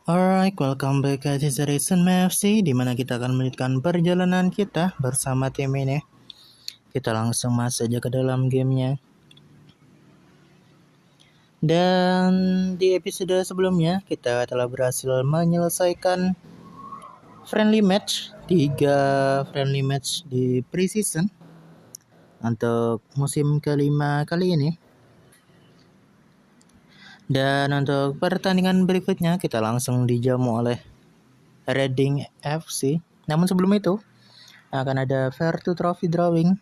Alright, welcome back at Reason FC, di mana kita akan melanjutkan perjalanan kita bersama tim ini. Kita langsung masuk aja ke dalam gamenya. Dan di episode sebelumnya kita telah berhasil menyelesaikan friendly match, 3 friendly match di preseason untuk musim kelima kali ini. Dan untuk pertandingan berikutnya kita langsung dijamu oleh Reading FC. Namun sebelum itu akan ada Fair to Trophy drawing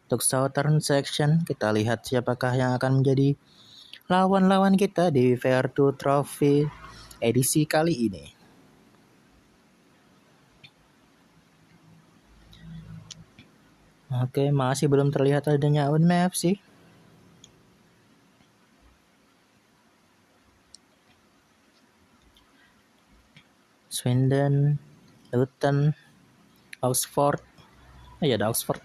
untuk Southern Section. Kita lihat siapakah yang akan menjadi lawan-lawan kita di Fair to Trophy edisi kali ini. Oke, masih belum terlihat adanya Unme FC. Swindon, Luton, Oxford. Ya ada Oxford.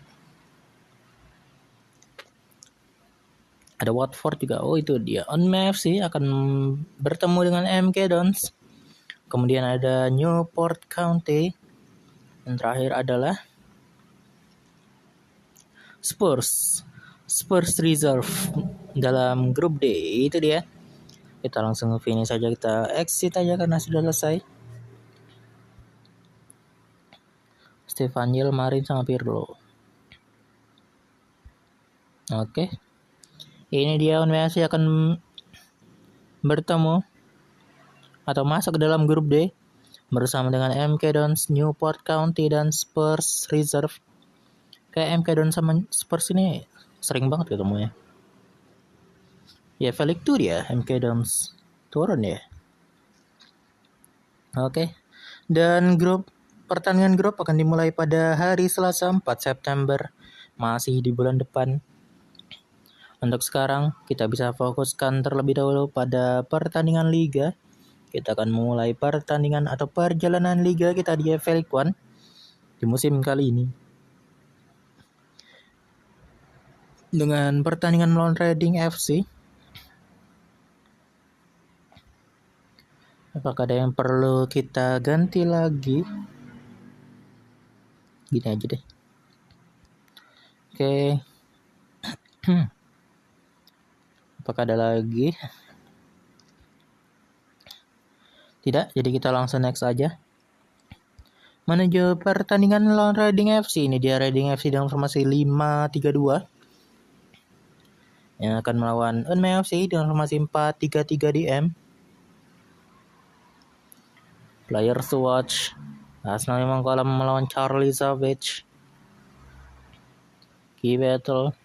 Ada Watford juga. Oh itu dia. Unme FC akan bertemu dengan MK Dons. Kemudian ada Newport County. Dan terakhir adalah Spurs Reserve dalam grup D. Itu dia. Kita langsung finish saja, kita exit aja karena sudah selesai. Stefaniel, Marin sama Pirlo. Oke. Ini dia UNMFC akan bertemu atau masuk ke dalam grup D bersama dengan MK Dons, Newport County dan Spurs Reserve. Kayak MK Dons sama Spurs ini sering banget ketemunya. Ya Felix tuh dia MK Dons turun ya. Oke. Dan pertandingan grup akan dimulai pada hari Selasa 4 September, masih di bulan depan. Untuk sekarang kita bisa fokuskan terlebih dahulu pada pertandingan liga. Kita akan memulai pertandingan atau perjalanan liga kita di FA League One di musim kali ini dengan pertandingan melawan Reading FC. Apakah ada yang perlu kita ganti lagi? Gini aja deh. Oke. Apakah ada lagi? Tidak, jadi kita langsung next aja. Menuju pertandingan lawan Reading FC. Ini dia Reading FC dengan formasi 5-3-2. Yang akan melawan Unme FC dengan formasi 4-3-3 DM. Players to watch. Arsenal memang kalah melawan Charlie Savage. Key battle.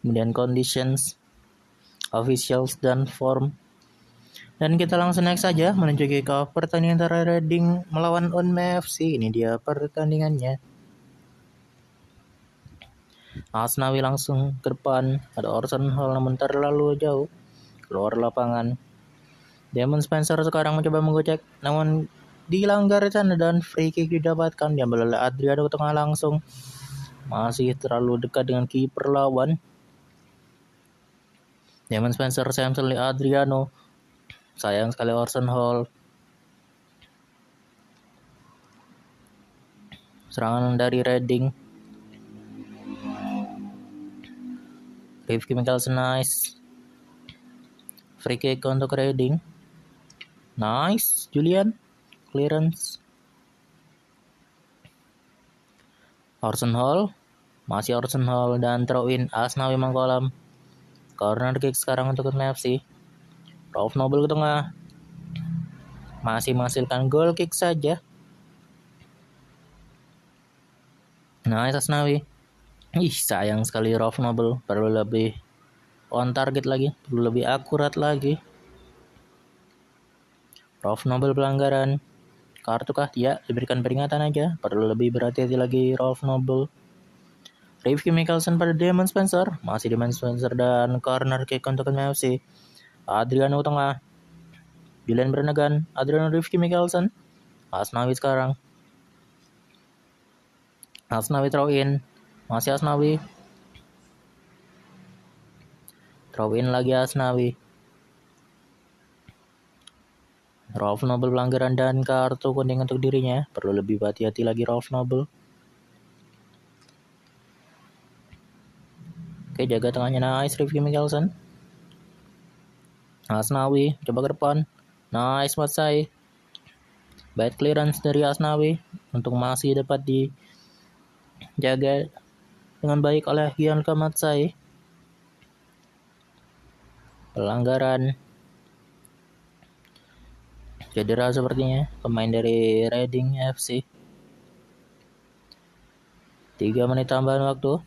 Kemudian conditions, officials dan form. Dan kita langsung next saja menuju kick off pertandingan antara Reading melawan Unme FC. Ini dia pertandingannya. Asnawi langsung ke depan. Ada Orson Hall namun terlalu jauh keluar lapangan. Damon Spencer sekarang mencoba menggocek namun dilanggar di sana dan free kick didapatkan. Diambil oleh Adriano ke tengah langsung. Masih terlalu dekat dengan kiper lawan. Damon Spencer, Samson Adriano. Sayang sekali Orson Hall. Serangan dari Reading. Rifki Mikkelsen nice. Free kick untuk Reading. Nice, Julian. Clearance. Orson Hall. Masih Orson Hall dan throw in Asnawi Mangkolam. Corner kick sekarang untuk NFC. Rolf Nobel ke tengah. Masih menghasilkan goal kick saja. Nice Asnawi. Sayang sekali Rolf Nobel. Perlu lebih on target lagi. Perlu lebih akurat lagi. Rolf Nobel pelanggaran. Kartu kah? Ya, diberikan peringatan aja. Perlu lebih berhati-hati lagi Rolf Nobel. Rifki Mikkelsen pada Damon Spencer. Masih Damon Spencer dan corner kick untuk NFC. Adriano tengah. Julian Bernagan. Adriano, Rifki Mikkelsen. Asnawi sekarang. Asnawi throw in. Masih Asnawi. Throw in lagi Asnawi. Ralph Noble pelanggaran dan kartu kuning untuk dirinya. Perlu lebih hati-hati lagi Ralph Noble. Oke, jaga tengahnya, nice. Rifki Mikkelsen. Asnawi coba ke depan. Nice Matsai. Bad clearance dari Asnawi untuk masih dapat dijaga dengan baik oleh Gianluca Matsai. Pelanggaran. Cedera sepertinya pemain dari Reading FC. 3 menit tambahan waktu.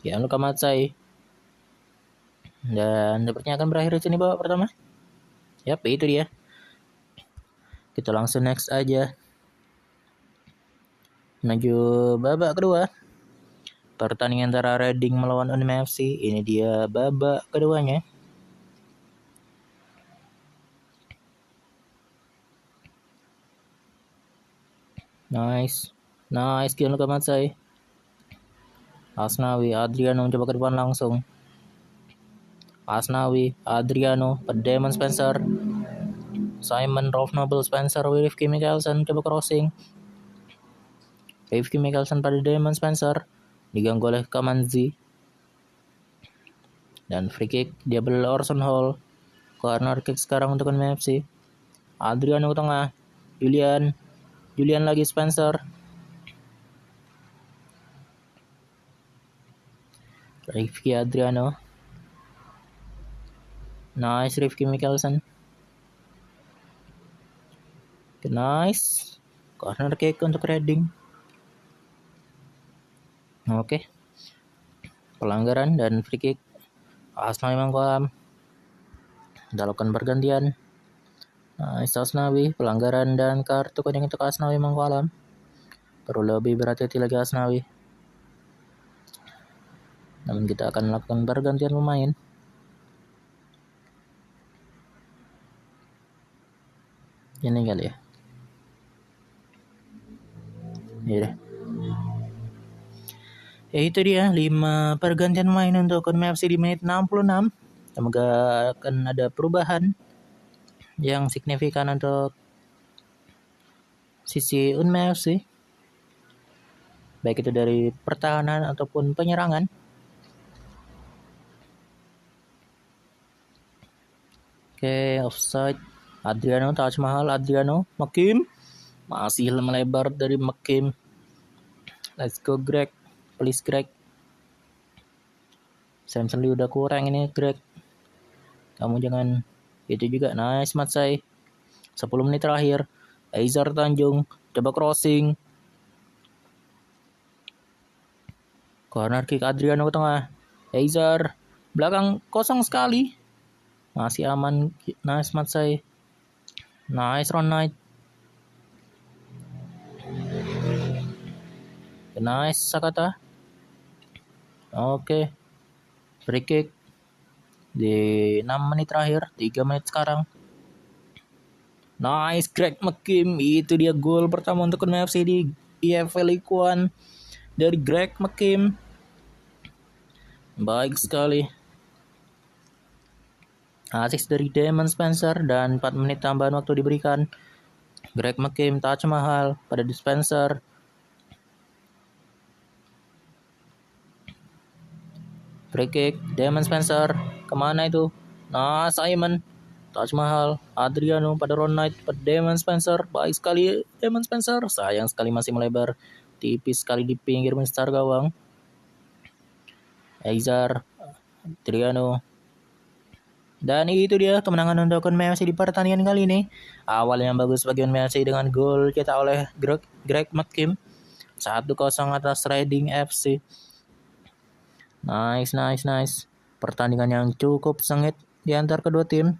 Gianluca Matsai. Dan sepertinya akan berakhir di sini babak pertama. Yap, itu dia. Kita langsung next aja. Menuju babak kedua. Pertandingan antara Reading melawan Unima FC. Ini dia babak keduanya. Nice Gianluca Matsai. Asnawi, Adriano mencoba ke depan langsung. Asnawi, Adriano, Damon Spencer, Simon, Rolf Noble, Spencer, Rifki Mikkelsen coba crossing. Rifki Mikkelsen pada Damon Spencer, diganggu oleh Kamanzi. Dan free kick diambil Orson Hall. Corner kick sekarang untuk NFC. Adriano ke tengah. Julian lagi Spencer. Rifki Adriano. Nice Rifki Mikkelsen. Nice. Corner kick untuk Reading. Oke. Pelanggaran dan free kick. Asnawi Mangkulam. Kita lakukan pergantian. Nice Asnawi. Pelanggaran dan kartu kuning untuk Asnawi Mangkulam. Perlu lebih berhati-hati lagi Asnawi. Namun kita akan melakukan pergantian pemain. Ini kali ya. Iya deh. Ya itu dia 5 pergantian pemain untuk Unima FC di menit 66. Semoga akan ada perubahan yang signifikan untuk sisi Unima FC. Baik itu dari pertahanan ataupun penyerangan. Oke, offside. Adriano, Taj Mahal, Adriano, Makim. Masih melebar dari Makim. Let's go Greg. Please Greg. Samson Lee udah kurang ini Greg. Kamu jangan itu juga. Nice Matsai. 10 menit terakhir. Aizar Tanjung coba crossing. Corner kick Adriano ke tengah. Aizar belakang kosong sekali. Masih aman. Nice Matsai. Nice Ron Knight. Nice Sakata. Oke. Free kick di 6 menit terakhir. 3 menit sekarang. Nice Greg McKim. Itu dia gol pertama untuk Unima FC di EFL League One dari Greg McKim. Baik sekali. Assist dari Damon Spencer dan 4 menit tambahan waktu diberikan. Greg McKim, Taj Mahal pada Spencer. Free kick, Damon Spencer. Kemana itu? Nah, Simon. Taj Mahal, Adriano pada Ron Knight, pada Damon Spencer. Baik sekali Damon Spencer. Sayang sekali masih melebar. Tipis sekali di pinggir mistar gawang. Aizar, Adriano. Dan itu dia kemenangan untuk Unima FC di pertandingan kali ini. Awal yang bagus bagi Unima FC dengan gol cetak oleh Greg McKim. 1-0 atas Reading FC. Nice. Pertandingan yang cukup sengit di antar kedua tim.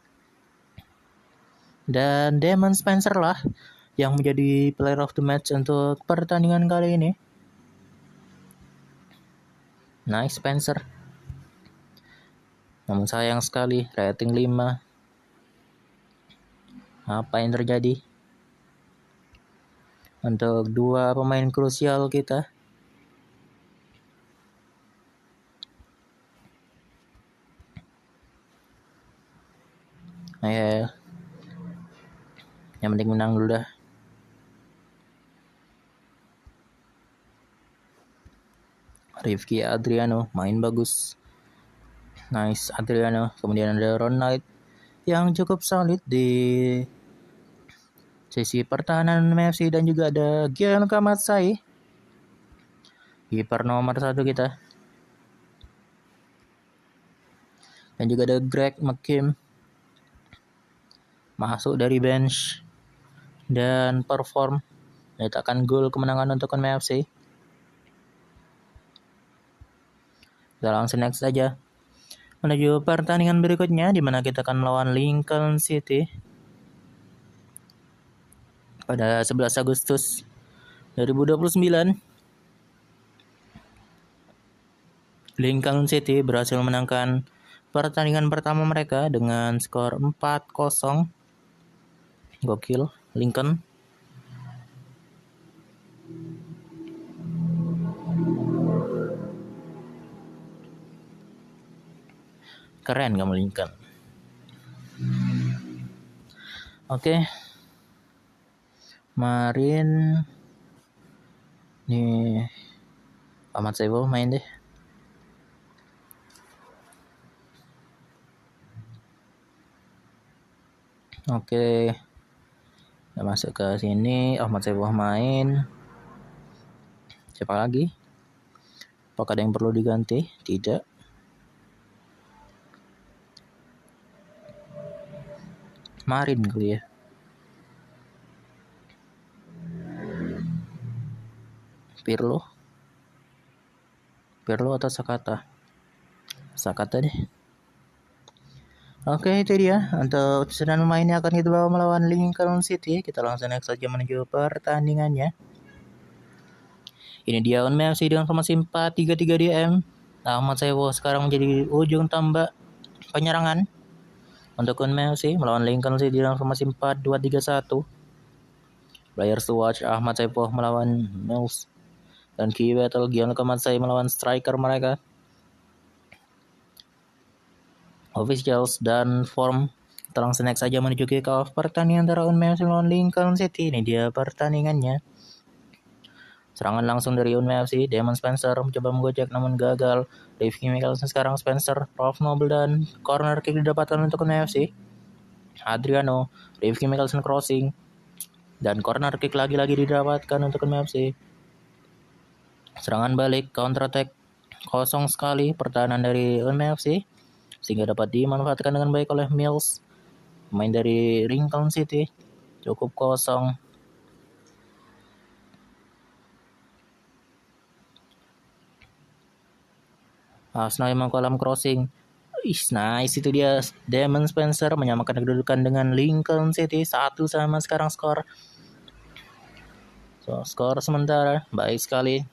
Dan Damon Spencer lah yang menjadi player of the match untuk pertandingan kali ini. Nice Spencer. Namun sayang sekali rating 5. Apa yang terjadi untuk dua pemain krusial kita? Yang penting menang dulu dah. Rifki Adriano main bagus. Nice Adriano. Kemudian ada Ron Knight yang cukup solid di sisi pertahanan MFC, dan juga ada Gianluca Matsai, kiper nomor 1 kita. Dan juga ada Greg McKim masuk dari bench dan perform mencetakkan gol kemenangan untuk MFC. Kita langsung next saja menuju pertandingan berikutnya, di mana kita akan melawan Lincoln City pada 11 Agustus 2029. Lincoln City berhasil menangkan pertandingan pertama mereka dengan skor 4-0. Gokil, Lincoln. Keren kamu Lincoln. Oke. Kemarin nih Ahmad Saibo main deh. Oke. Kita masuk ke sini, Ahmad Saibo main. Siapa lagi? Apakah ada yang perlu diganti? Tidak. Kemarin kali ya. Pirlo atau Sakata? Sakata deh. Oke, itu dia untuk susunan pemainnya akan kita bawa melawan Lincoln City. Kita langsung next saja menuju pertandingannya. Ini dia Unmem dengan formasi 4-3-3 DM. Ahmad Saiwo sekarang menjadi ujung tombak penyerangan untuk Unmem melawan Lincoln City dengan formasi 4-2-3-1. Players to watch: Ahmad Saiwo melawan Mills, dan key battle Gianluca Matsai melawan striker mereka. Officials dan form. Kita langsung next saja menuju kick off pertandingan antara Unmem melawan Lincoln City. Ini dia pertandingannya. Serangan langsung dari Unmem FC. Damon Spencer mencoba menggojek namun gagal. Rifki Michelson sekarang Spencer, Rolf Noble, dan corner kick didapatkan untuk Unmem FC. Adriano, Rifki Michelson crossing, dan corner kick lagi-lagi didapatkan untuk Unmem FC. Serangan balik, counter attack kosong sekali pertahanan dari Unmem FC, sehingga dapat dimanfaatkan dengan baik oleh Mills, pemain dari Lincoln City. Cukup kosong. Arsenal memang kolam crossing. Nice, itu dia Damon Spencer menyamakan kedudukan dengan Lincoln City 1 sama sekarang skor. Skor sementara baik sekali.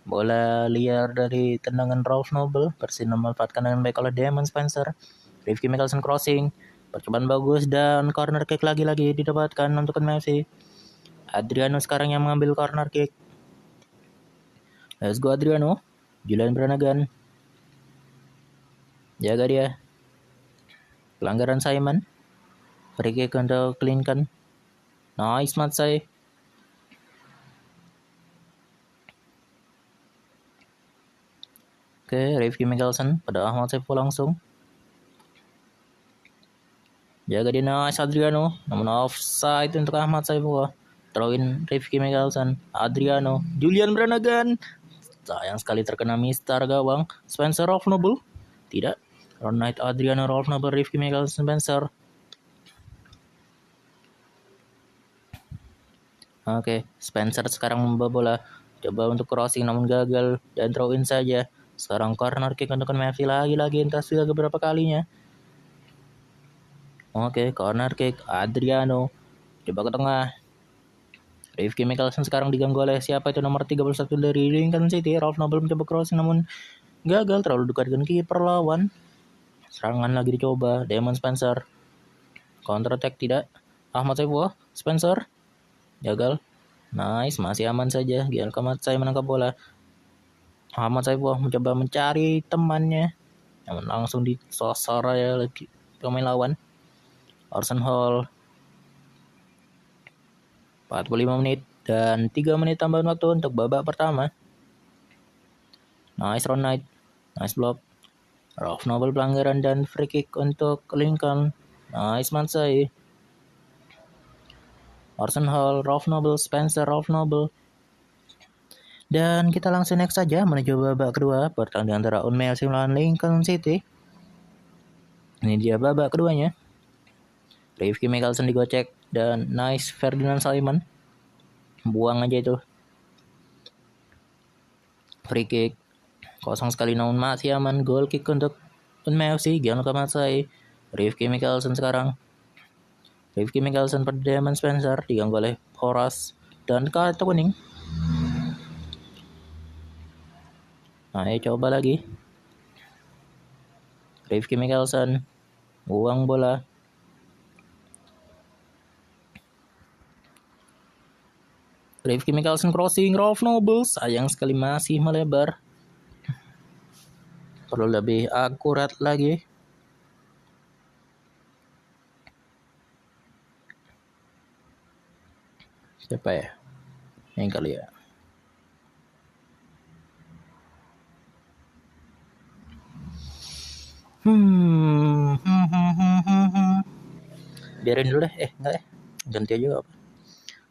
Bola liar dari tendangan Rolf Noble berhasil memanfaatkan dengan baik oleh Damon Spencer. Rifki Michelson crossing, percobaan bagus, dan corner kick lagi-lagi didapatkan untuk MFC. Adriano sekarang yang mengambil corner kick. Let's go Adriano. Julian Brannigan, jaga dia. Pelanggaran Simon. Free kick untuk Lincoln. Nice Matsai. Oke, Rifki Michelson pada Ahmad Saifu langsung. Jaga dia, nice Adriano. Namun offside untuk Ahmad Saifu. Throw-in Rifki Michelson. Adriano. Julian Brannigan. Sayang sekali terkena Mister gawang. Spencer Rolf Noble. Tidak. Ron Knight, Adriano, Rolf Noble, Rifki Michelson, Spencer. Oke, Spencer sekarang membawa bola. Coba untuk crossing namun gagal dan throw in saja. Sekarang corner kick untuk MFC lagi-lagi, entah sudah beberapa kalinya. Oke, corner kick Adriano. Coba ke tengah. Rifki Michelson sekarang diganggu oleh siapa itu, nomor 31 dari Lincoln City. Rolf Noble mencoba crossing namun gagal, terlalu dekat dengan kiper lawan. Serangan lagi dicoba, Damon Spencer. Counter attack tidak. Ahmad Saifu, Spencer. Gagal. Nice, masih aman saja. Gianluca Matsai menangkap bola. Ahmad Saifu mencoba mencari temannya, namun langsung disosor ya lagi pemain lawan. Orson Hall. 45 menit dan 3 menit tambahan waktu untuk babak pertama. Nice Ron Knight, nice block. Rolf Noble pelanggaran dan free kick untuk Lincoln. Nice Mansai. Orson Hall, Rolf Noble, Spencer Rolf Noble. Dan kita langsung next saja menuju babak kedua pertandingan antara Unmel melawan Lincoln City. Ini dia babak keduanya. Rifki Mickelson digocek dan nice Ferdinand Simon. Buang aja itu. Free kick. Kosong sekali namun masih aman. Goal kick untuk Unmel FC. Gianluca Matsai. Rifki Mickelson sekarang. Rifki Mickelson pada Damon Spencer. Diganggu oleh Horace. Dan kartu kuning. Nah, coba lagi. Rifki Mickelson. Buang bola. Rifki Mickelson crossing. Rolf Noble. Sayang sekali masih melebar. Perlu lebih akurat lagi. Siapa ya? Yang kali ya. Biarin dulu deh. Enggak ya. Ganti aja apa.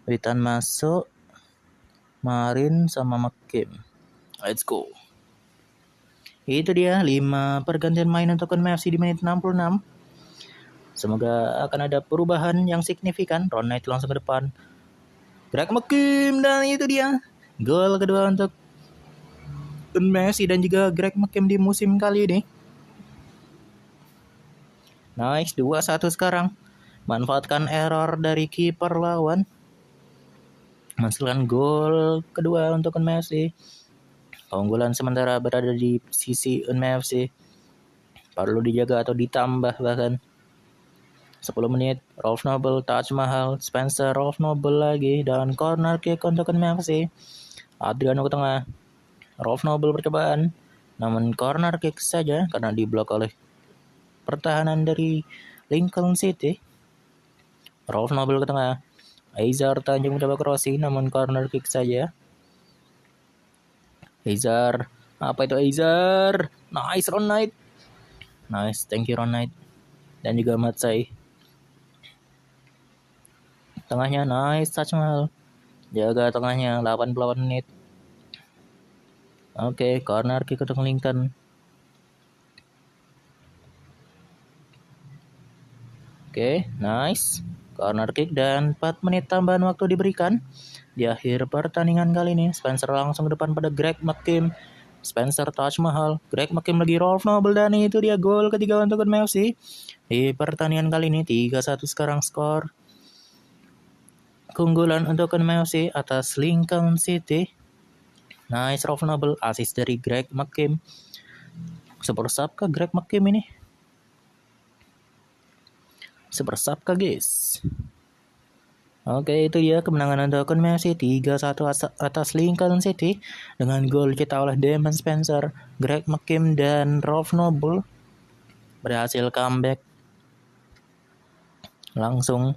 Witan masuk. Marin sama Makim. Let's go. Itu dia 5 pergantian main untuk MFC di menit 66. Semoga akan ada perubahan yang signifikan. Ron Knight langsung ke depan. Greg McKim dan itu dia gol kedua untuk Messi dan juga Greg McKim di musim kali ini. Nice 2-1 sekarang. Manfaatkan error dari kiper lawan. Menghasilkan gol kedua untuk Messi. Keunggulan sementara berada di sisi NFC. Perlu dijaga atau ditambah bahkan. 10 menit, Rolf Noble, Taj Mahal, Spencer Rolf Noble lagi, dan corner kick untuk NFC. Adriano ke tengah. Rolf Noble percobaan, namun corner kick saja karena diblok oleh pertahanan dari Lincoln City. Rolf Noble ke tengah. Aizar Tanjung mencoba crossing, namun corner kick saja. Aizar, apa itu Aizar? Nice Ron Knight. Nice, thank you Ron Knight. Dan juga Matsai. Tengahnya nice, Taj Mahal. Jaga tengahnya 88 menit. Oke, corner kick untuk Lincoln. Oke, nice. Corner kick dan 4 menit tambahan waktu diberikan. Di akhir pertandingan kali ini, Spencer langsung ke depan pada Greg McKim. Spencer Taj Mahal, Greg McKim lagi Rolf Noble dan itu dia gol ketiga untuk MFC. Di pertandingan kali ini 3-1 sekarang skor. Keunggulan untuk MFC atas Lincoln City. Nice Rolf Noble, assist dari Greg McKim. Super sub kah Greg McKim ini? Super sub kah guys? Oke, itu dia kemenangan untuk MFC 3-1 atas Lincoln City dengan gol cetak oleh Damon Spencer, Greg McKim dan Rolf Noble. Berhasil comeback langsung.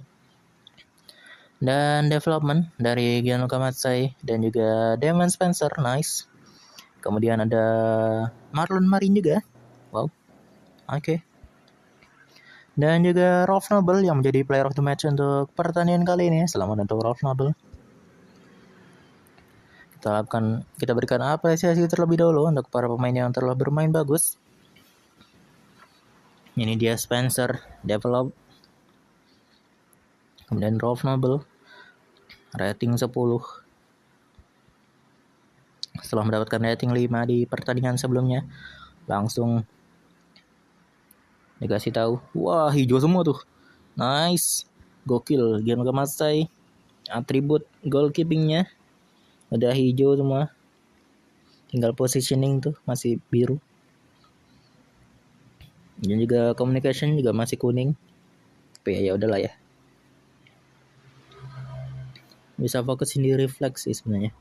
Dan development dari Gianluca Matsai dan juga Damon Spencer, nice. Kemudian ada Marlon Marin juga. Wow. Oke. Dan juga Rolf Noble yang menjadi player of the match untuk pertandingan kali ini. Selamat untuk Rolf Noble. Kita berikan apresiasi terlebih dahulu untuk para pemain yang telah bermain bagus. Ini dia Spencer, develop. Kemudian Rolf Noble, rating 10. Setelah mendapatkan rating 5 di pertandingan sebelumnya, langsung dikasih tahu, wah hijau semua tuh, nice, gokil. Gianluca Matsai, atribut goalkeepingnya udah hijau semua, tinggal positioning tuh masih biru, dan juga communication juga masih kuning. Tapi ya udahlah ya, bisa fokusin di refleks sih sebenarnya.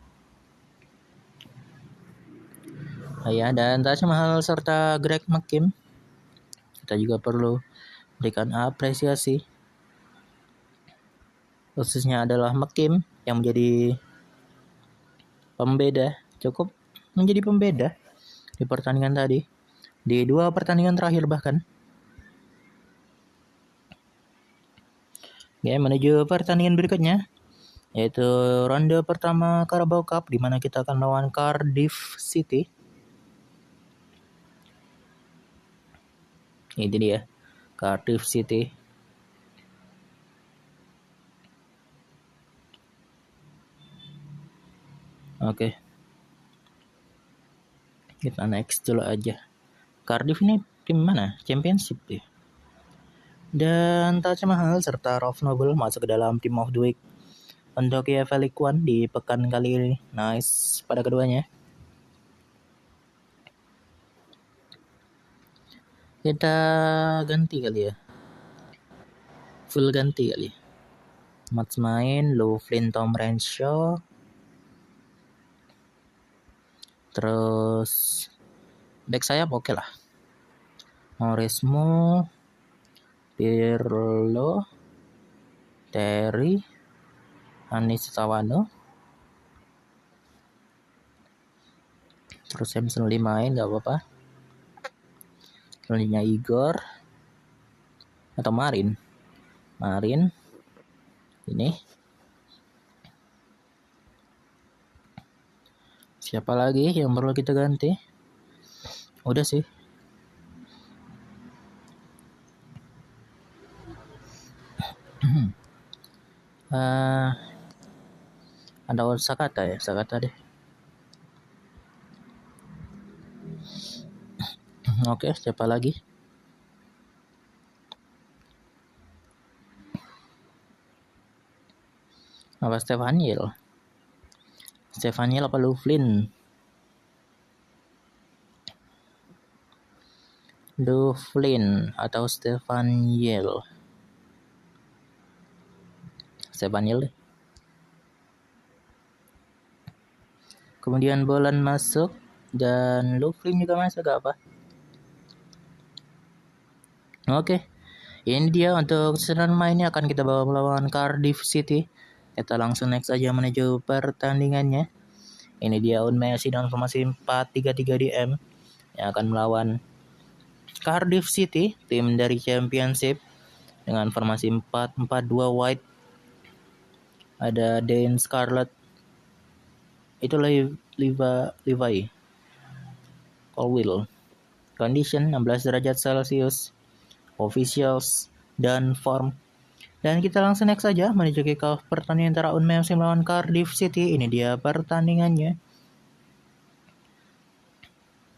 Ya, dan Taj Mahal serta Greg McKim kita juga perlu berikan apresiasi khususnya adalah McKim yang menjadi cukup menjadi pembeda di pertandingan tadi, di 2 pertandingan terakhir bahkan. Oke, menuju pertandingan berikutnya, yaitu ronde pertama Carabao Cup, di mana kita akan melawan Cardiff City. Ini dia, Cardiff City. Oke. Kita next dulu aja. Cardiff ini tim mana? Championship deh. Dan Taj Mahal serta Ralph Noble masuk ke dalam Team of the Week untuk EFL League One di pekan kali ini. Nice pada keduanya. Kita ganti kali ya. Full ganti kali. Match main Lou Flynn, Tom Renshaw. Terus back sayap oke lah. Maurice Mo, Pirlo, Terry, Anis Tawano. Terus Samson 5 main gak apa-apa. Selanjutnya Igor atau Marin ini. Siapa lagi yang perlu kita ganti? Udah sih. Ada Sakata deh. Oke, siapa lagi? Apa Stefaniel apa Lou Flynn? Lou Flynn atau Stefaniel deh. Kemudian Bolan masuk dan Lou Flynn juga masuk, gak apa. Oke. Ini dia untuk session mainnya akan kita bawa melawan Cardiff City. Kita langsung next aja menuju pertandingannya. Ini dia Messi dengan formasi 4-3-3 DM yang akan melawan Cardiff City, tim dari Championship, dengan formasi 4-4-2 wide. Ada Dane Scarlett, itu Levi Colwill. Condition 16 derajat Celcius, officials dan form. Dan kita langsung next saja menuju kick off pertandingan antara Unmem melawan Cardiff City. Ini dia pertandingannya.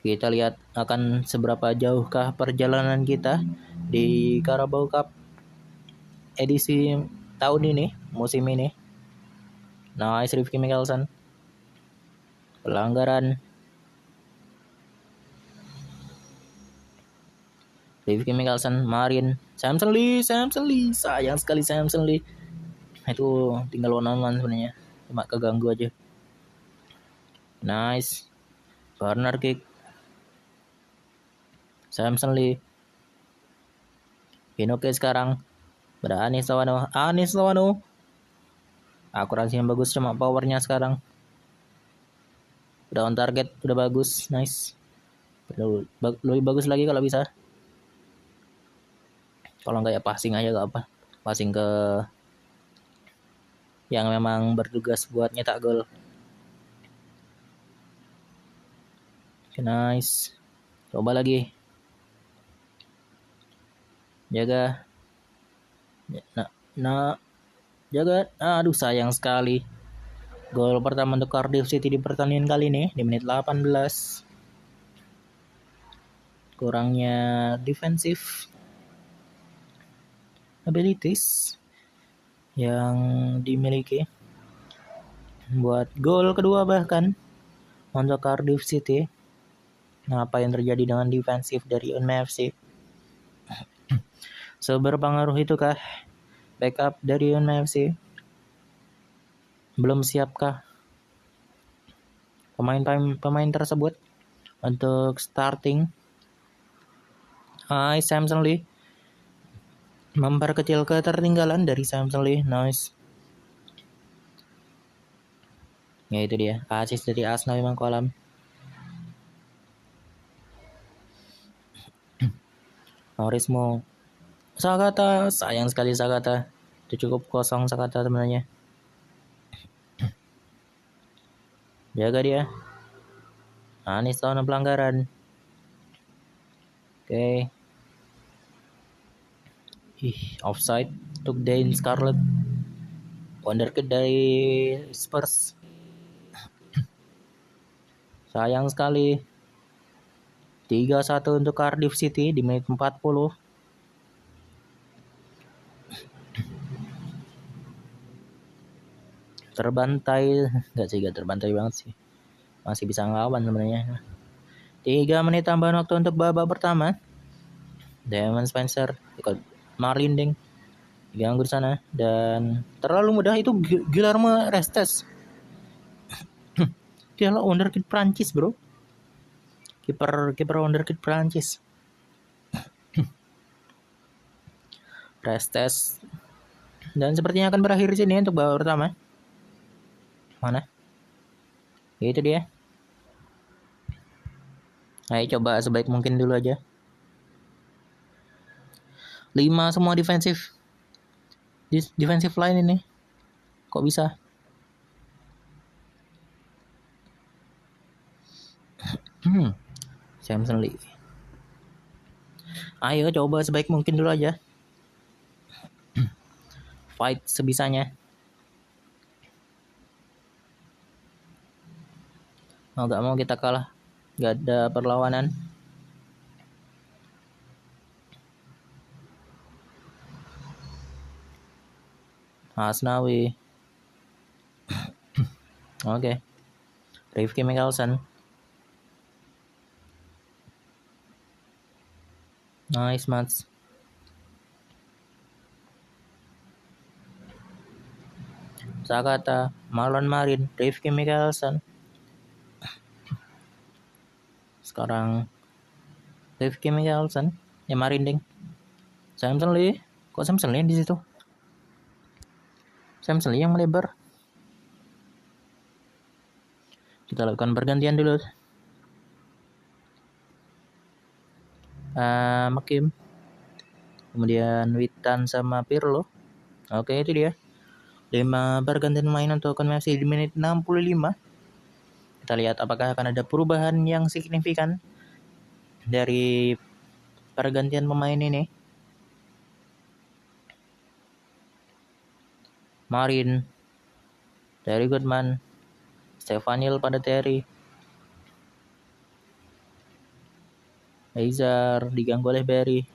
Kita lihat akan seberapa jauhkah perjalanan kita di Carabao Cup edisi tahun ini, musim ini. Nice Rifki Mikkelsen. Pelanggaran. Rifki Mikkelsen, Marin, Samson Lee. Sayang sekali Samson Lee. Itu tinggal one-on-one sebenarnya. Cuma keganggu aja. Nice. Corner kick. Samson Lee. Pinoke sekarang. Pada Anis Tawano. Akurasi yang bagus, cuma powernya sekarang. Udah on target, udah bagus. Nice. Lebih bagus lagi kalau bisa. Kalau enggak ya passing aja gak apa. Passing ke yang memang bertugas buat nyetak gol. Nice. Coba lagi. Jaga. Jaga. Aduh, sayang sekali. Gol pertama untuk Cardiff City di pertandingan kali ini di menit 18. Kurangnya defensive abilities yang dimiliki buat gol kedua bahkan untuk Cardiff City. Apa yang terjadi dengan defensif dari Unmem FC? Seberpengaruh itukah backup dari Unmem FC? Belum siapkah pemain tersebut untuk starting? Samson Lee memperkecil ketertinggalan dari Samson Lee. Nice. Ya itu dia, asis dari Arsenal memang kolam. Maurismo, Sakata, sayang sekali Sakata. Itu cukup kosong Sakata sebenarnya. Jaga dia. Anis lawan pelanggaran. Oke. Offside untuk Dane Scarlett. Wonderkid dari Spurs. Sayang sekali. 3-1 untuk Cardiff City di menit 40. Terbantai, gak terbantai banget sih. Masih bisa ngelawan sebenarnya. 3 menit tambahan waktu untuk babak pertama. Damon Spencer ikut Marlinding diganggu di sana dan terlalu mudah itu Guillermo Restes. Dia lah wonderkid Prancis, bro. Kiper wonderkid Prancis. Restes. Dan sepertinya akan berakhir di sini untuk babak pertama. Mana? Itu dia. Ayo coba sebaik mungkin dulu aja. 5 semua defensif. Defensive line ini. Kok bisa? Samson Lee. Ayo coba sebaik mungkin dulu aja. Fight sebisanya. Mau gak mau kita kalah. Gak ada perlawanan. Asnawi. Oke. Rifki Mikkelsen. Nice match. Sakata, Marlon Marin, Rifki Mikkelsen. Sekarang Rifki Mikkelsen, ya Marinding. Samson Lee, kok Samson Lee di situ? Samson Lee yang melebar. Kita lakukan pergantian dulu. Makim. Kemudian Witan sama Pirlo. Oke, itu dia. 5 pergantian main untuk konversi di menit 65. Kita lihat apakah akan ada perubahan yang signifikan dari pergantian pemain ini. Marin, Terry Goodman, Stefanil pada Terry. Hazard diganggu oleh Barry.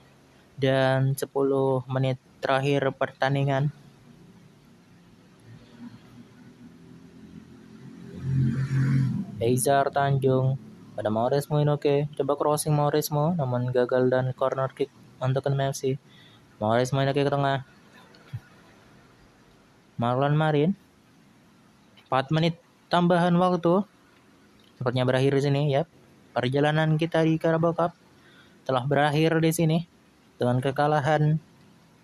Dan 10 menit terakhir pertandingan. Hazard Tanjung pada Mauresmo Inoke. Coba crossing Mauresmo namun gagal dan corner kick untuk MC. Mauresmo Inoke ke tengah. Marlon Marin. 4 menit tambahan waktu. Sepertinya berakhir di sini ya. Perjalanan kita di Carabao Cup telah berakhir di sini dengan kekalahan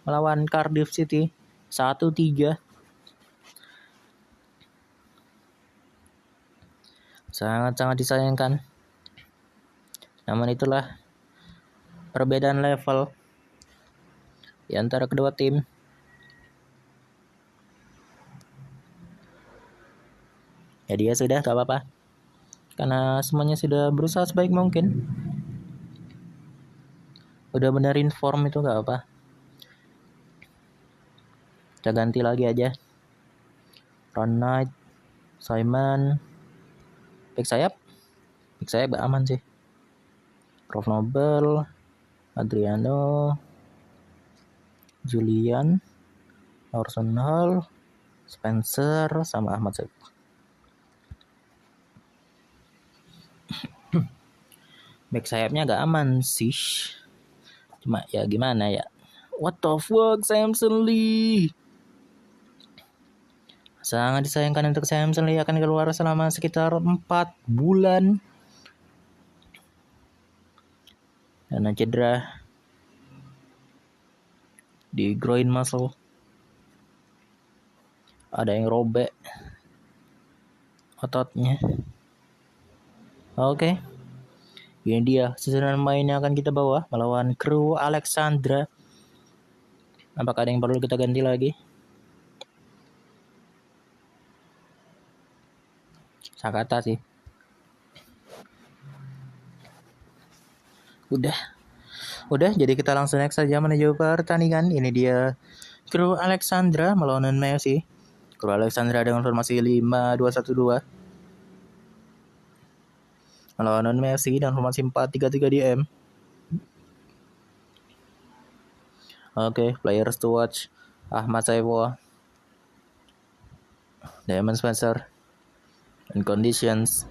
melawan Cardiff City 1-3. Sangat-sangat disayangkan. Namun itulah perbedaan level di antara kedua tim. Jadi ya sudah, gak apa-apa. Karena semuanya sudah berusaha sebaik mungkin. Udah benerin form itu gak apa. Kita ganti lagi aja. Ron Knight, Simon, back sayap gak aman sih. Prof Nobel, Adriano, Julian, Orson Hall, Spencer, sama Ahmad Said. Back sayapnya gak aman sih. Cuma ya gimana ya. What the fuck, Samson Lee. Sangat disayangkan untuk Samson Lee akan keluar selama sekitar 4 bulan. Karena cedera di groin muscle. Ada yang robek. ototnya. Oke. Ini dia susunan main yang akan kita bawa melawan Crew Alexandra. Apakah ada yang perlu kita ganti lagi? Sakata sih. Udah, jadi kita langsung next saja menuju pertandingan. Ini dia Crew Alexandra melawan NMFC. Crew Alexandra dengan formasi 5-2-1-2. Melawan NMFC dengan formasi 4-3-3 DM. Oke, players to watch. Ahmad Saiwo, Diamond Spencer, and conditions,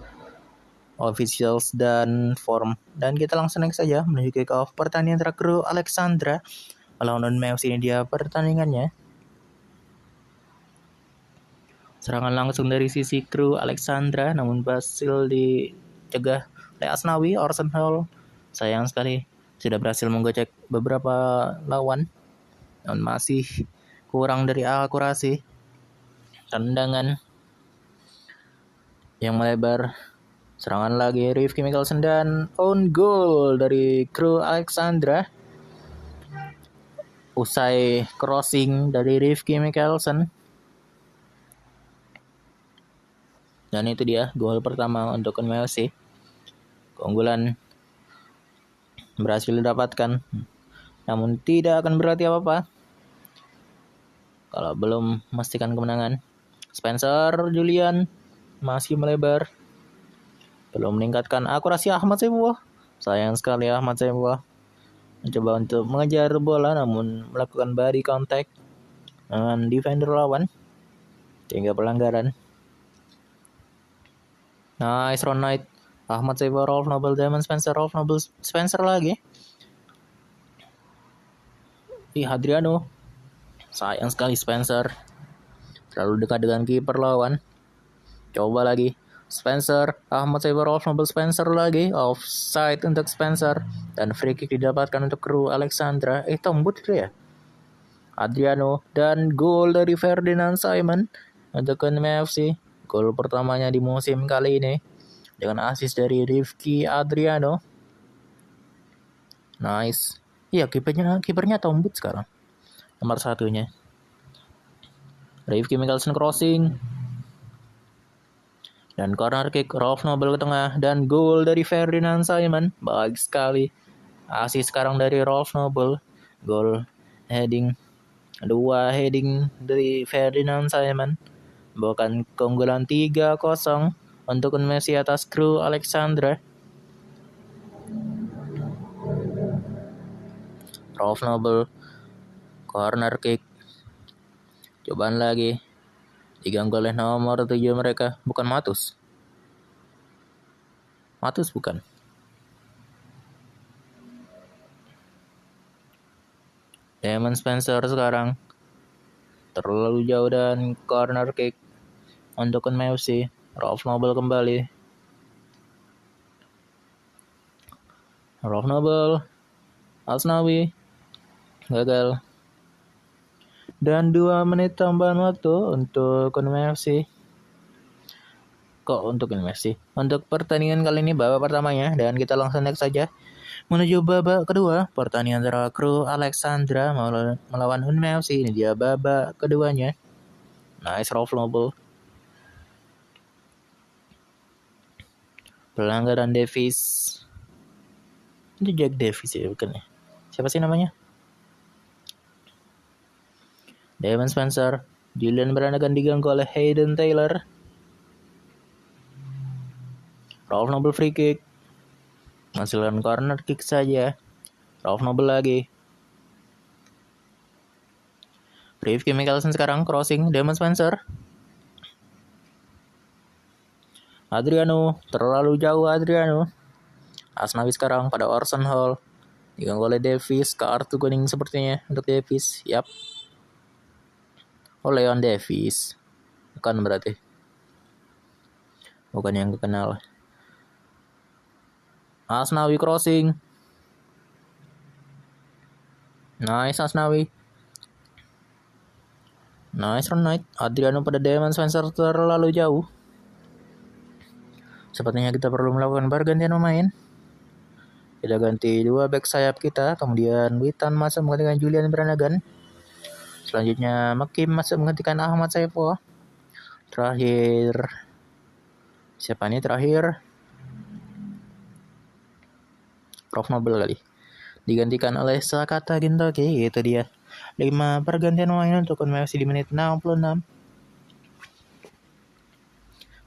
officials, dan form. Dan kita langsung next saja menuju kick off pertandingan antara Crew Alexandra melawan NMFC. Ini dia pertandingannya. Serangan langsung dari sisi Crew Alexandra, namun berhasil dicegah oleh Asnawi. Orson Hall sayang sekali sudah berhasil menggocek beberapa lawan, namun masih kurang dari akurasi tendangan yang melebar. Serangan lagi Rifki Mikkelsen dan own goal dari Crew Alexandra usai crossing dari Rifki Mikkelsen. Dan itu dia gol pertama untuk NMFC. Keunggulan berhasil didapatkan, namun tidak akan berarti apa-apa kalau belum memastikan kemenangan. Spencer Julian masih melebar, belum meningkatkan akurasi Ahmad Saiwo. Sayang sekali Ahmad Saiwo mencoba untuk mengejar bola namun melakukan body contact dengan defender lawan sehingga pelanggaran. Nice round night. Ahmad Saiwo, Rolf Nobel, Diamond Spencer, Rolf Nobel, Spencer lagi. Hadriano. Sayang sekali Spencer. Terlalu dekat dengan kiper lawan. Coba lagi. Spencer, Ahmad Saiwo, Rolf Nobel, Spencer lagi. Offside untuk Spencer. Dan free kick didapatkan untuk Crew Alexandra. Tombut itu ya. Adriano. Dan gol dari Ferdinand Simon untuk NMFC. Gol pertamanya di musim kali ini dengan assist dari Rifki Adriano. Nice. Iya, kipernya Tombut sekarang. Nomor 1-nya. Rifki Mikkelsen crossing. Dan corner kick Rolf Nobel ke tengah dan gol dari Ferdinand Simon. Baik sekali. Assist sekarang dari Rolf Nobel. Gol heading. 2 heading dari Ferdinand Simon. Bahkan keunggulan 3-0 untuk Messi atas Crew Alexandra. Rolf Nobel corner kick. Cobaan lagi. Diganggu oleh nomor 7 mereka. Bukan Matus. Matus bukan. Diamond Spencer sekarang terlalu jauh dan corner kick untuk NMFC. Rolf Nobel kembali. Rolf Nobel. Asnawi. Gagal. Dan 2 menit tambahan waktu untuk NMFC. Untuk NMFC. Untuk pertandingan kali ini babak pertamanya. Dan kita langsung next saja menuju babak kedua. Pertandingan antara Crew Alexandra melawan NMFC. Ini dia babak keduanya. Nice Rolf Nobel. Pelanggaran Davis. Itu Jack Davis ya bukan ya? Siapa sih namanya? Diamond Spencer. Julian Branagh diganggu oleh Hayden Taylor. Rolf Nobel free kick. Menghasilkan corner kick saja. Rolf Nobel lagi. Rifki Mikkelsen sekarang crossing. Diamond Spencer. Adriano. Terlalu jauh Adriano. Asnawi sekarang pada Orson Hall. Diganggu oleh Davis. Kartu kuning sepertinya untuk Davis. Yap. Leon Davis. Bukan berarti. Bukan yang kekenal. Asnawi crossing. Nice Asnawi. Nice run night. Adriano pada Diamond Spencer terlalu jauh. Sepertinya kita perlu melakukan pergantian pemain. Kita ganti 2 back sayap kita, kemudian Witan masuk menggantikan Julian Branagh. Selanjutnya Makim masuk menggantikan Ahmad Saiful. Terakhir siapa nih terakhir? Prof Nobel kali. Digantikan oleh Sakata Gintoki, itu dia. 5 pergantian pemain untuk konversi di menit 66.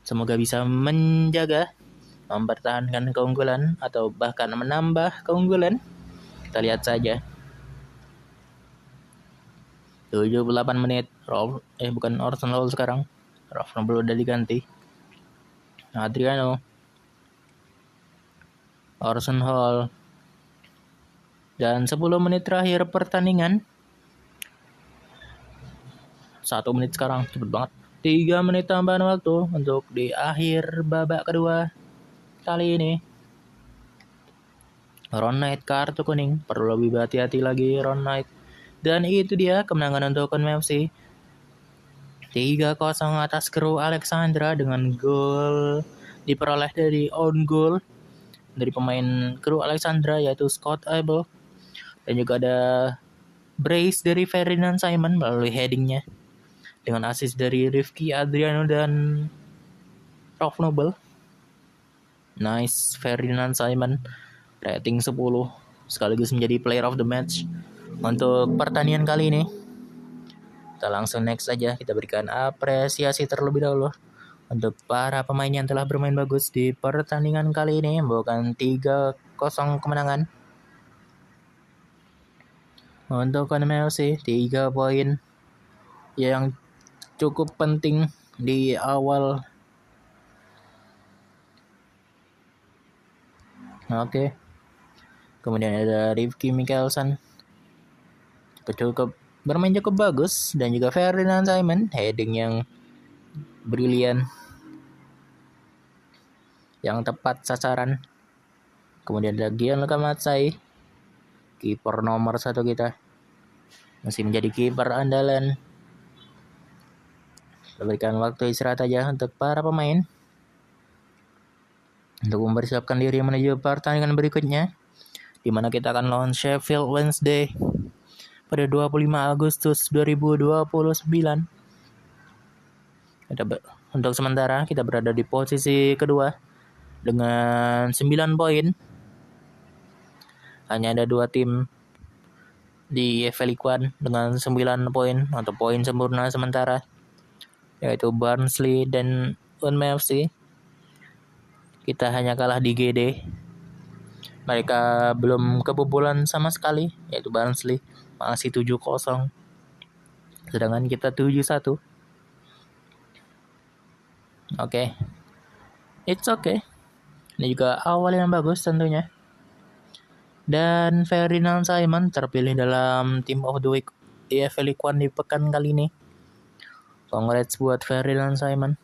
Semoga bisa menjaga, mempertahankan keunggulan atau bahkan menambah keunggulan. Kita lihat saja. 78 menit. Bukan Orson Hall sekarang. Prof Nobel udah diganti. Adriano. Orson Hall. Dan 10 menit terakhir pertandingan. 1 menit sekarang, cepet banget. 3 menit tambahan waktu untuk di akhir babak kedua kali ini. Ron Knight kartu kuning, perlu lebih hati-hati lagi Ron Knight. Dan itu dia kemenangan untuk Conway FC. 3-0 atas kru Alexandra dengan gol diperoleh dari own goal dari pemain kru Alexandra yaitu Scott Abel. Dan juga ada brace dari Ferdinand Simon melalui headingnya. Dengan assist dari Rifki Adriano dan Prof Nobel. Nice, Ferdinand Simon rating 10 sekaligus menjadi player of the match untuk pertandingan kali ini. Kita langsung next saja, kita berikan apresiasi terlebih dahulu untuk para pemain yang telah bermain bagus di pertandingan kali ini, membawakan 3-0 kemenangan. Untuk Konami FC 3 poin yang cukup penting di awal. Oke. Kemudian ada Rifki Mikkelsen bermain cukup bagus, dan juga Ferdinand Simon heading yang brilian, yang tepat sasaran. Kemudian ada Gianluca Matsai, kiper nomor 1 kita, masih menjadi kiper andalan. Kita berikan waktu istirahat aja untuk para pemain untuk mempersiapkan diri menuju pertandingan berikutnya, di mana kita akan lawan Sheffield Wednesday pada 25 Agustus 2029. Untuk sementara kita berada di posisi kedua dengan 9 poin. Hanya ada 2 tim di EFL League One dengan 9 poin atau poin sempurna sementara, yaitu Barnsley dan Unme FC. Kita hanya kalah di GD. Mereka belum kebobolan sama sekali, yaitu Barnsley masih 7-0. Sedangkan kita 7-1. Oke. It's okay. Ini juga awal yang bagus tentunya. Dan Ferdinand Simon terpilih dalam Team of the Week EFL League One di pekan kali ini. Congrats buat Ferdinand Simon.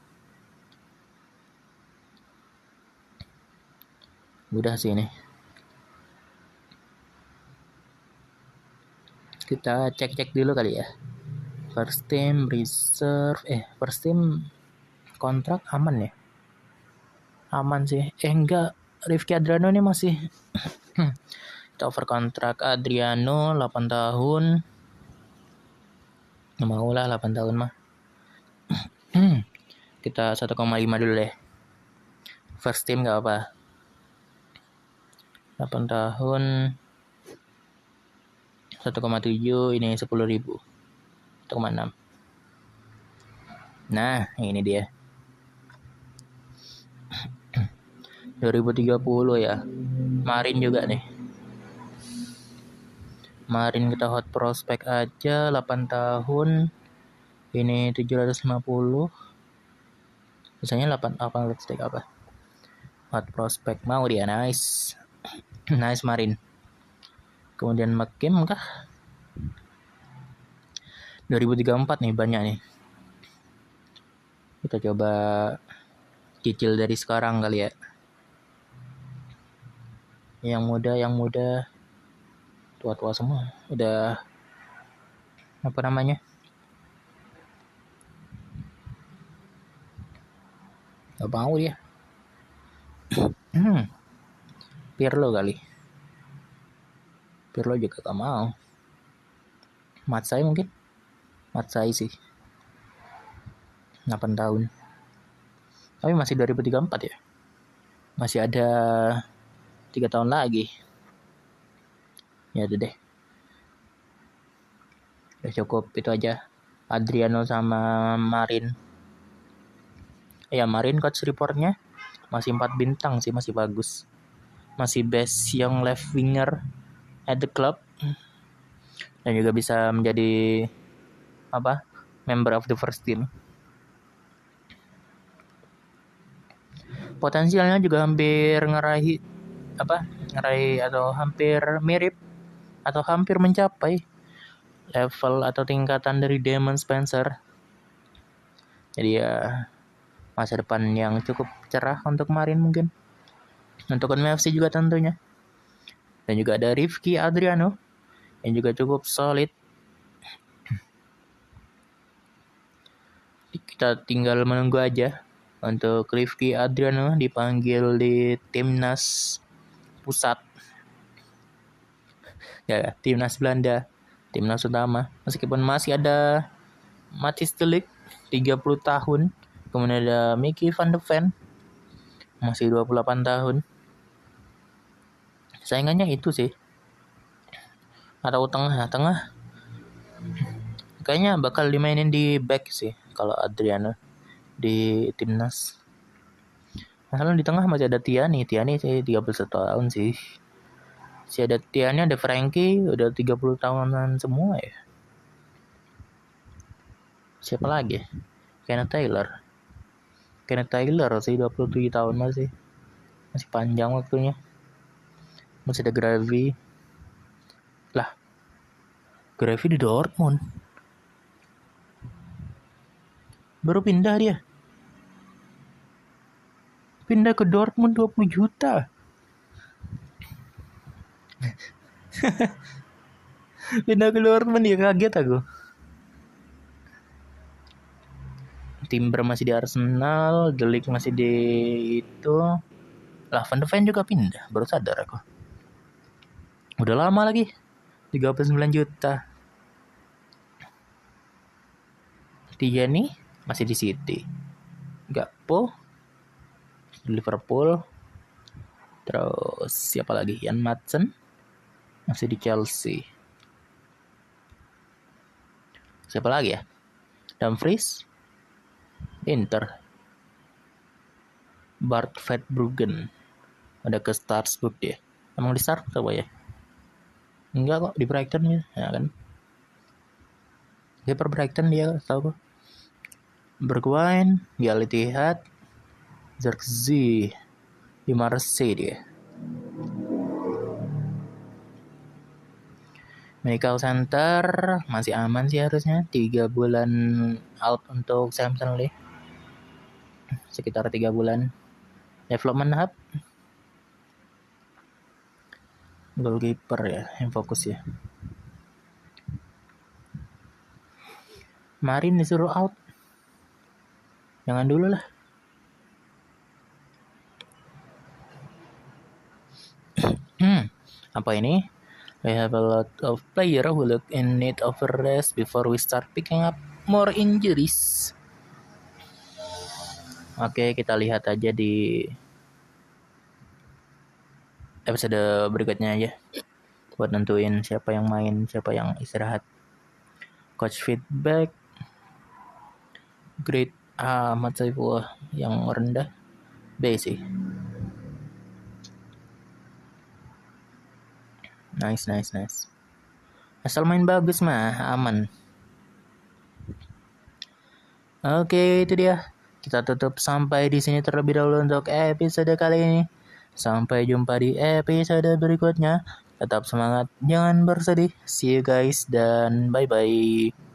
Udah sih ini. Kita cek-cek dulu kali ya. First team reserve, first team kontrak aman ya? Aman sih. Enggak, Rifki Adriano ini masih kita over kontrak Adriano 8 tahun. Mau lah 8 tahun mah. Kita 1,5 dulu deh. First team gak apa. 8 tahun 1,7, ini 10.000. 1,6. Nah, ini dia. 2030 ya. Marin juga nih. Marin kita hot prospect aja 8 tahun. Ini 750. Biasanya 8 let's take apa? Hot prospect mau dia, nice. Nice Marin. Kemudian Makim kah? 2034 nih banyak nih. Kita coba cicil dari sekarang kali ya. Yang muda tua-tua semua. Udah apa namanya? Gak mau dia. Pirlo kali. Pirlo juga gak mau. Matsai mungkin. Matsai sih. 8 tahun. Tapi masih 2034 ya. Masih ada 3 tahun lagi. Ya udah deh. Udah cukup itu aja. Adriano sama Marin. Ya Marin coach reportnya masih 4 bintang sih, masih bagus. Masih best young left winger at the club. Dan juga bisa menjadi member of the first team. Potensialnya juga hampir ngeraih atau hampir mirip atau hampir mencapai level atau tingkatan dari Damon Spencer. Jadi ya masa depan yang cukup cerah untuk Marin mungkin. Untuk NFC juga tentunya. Dan juga ada Rifki Adriano yang juga cukup solid. Kita tinggal menunggu aja untuk Rifki Adriano dipanggil di timnas pusat. Ya, timnas Belanda, timnas utama. Meskipun masih ada Matthijs de Ligt 30 tahun. Kemudian ada Mickey van de Ven masih 28 tahun. Saingannya itu sih. Atau tengah. Kayaknya bakal dimainin di back sih kalau Adriano di timnas. Masalah di tengah masih ada Tiani sih 31 tahun sih. Si ada Tiani, ada Frankie, udah 30 tahunan semua ya. Siapa lagi? Kenneth Taylor sih 27 tahun masih panjang waktunya. Masih ada Gravy. Lah, Gravy di Dortmund. Baru pindah dia. Pindah ke Dortmund 20 juta. Pindah ke Dortmund ya, kaget aku. Timber masih di Arsenal, De Ligt masih di itu. Lah, Van de Ven juga pindah, baru sadar aku. Udah lama lagi. 39 juta. Tierney masih di City. Gakpo di Liverpool. Terus siapa lagi? Jan Madsen masih di Chelsea. Siapa lagi ya? Dumfries Inter. Bart Verbruggen ada ke Strasbourg dia. Emang di Strasbourg apa ya? Enggak kok, di Brighton ya kan. Dia per Brighton dia, tahu kok. Bergwijn di Al Ittihad. Zirkzee di Marseille dia. Medical Center masih aman sih harusnya. 3 bulan out untuk Samson Lee. Sekitar 3 bulan. Development Hub goalkeeper ya yang fokus ya. Marin disuruh out. Jangan dulu lah. Apa ini? We have a lot of player who look in need of a rest before we start picking up more injuries. Oke, kita lihat aja di episode berikutnya aja buat nentuin siapa yang main, siapa yang istirahat. Coach feedback grade A Ahmad Saifullah yang rendah B sih. Nice. Asal main bagus mah aman. Oke, itu dia. Kita tutup sampai di sini terlebih dahulu untuk episode kali ini. Sampai jumpa di episode berikutnya. Tetap semangat, jangan bersedih. See you guys dan bye-bye.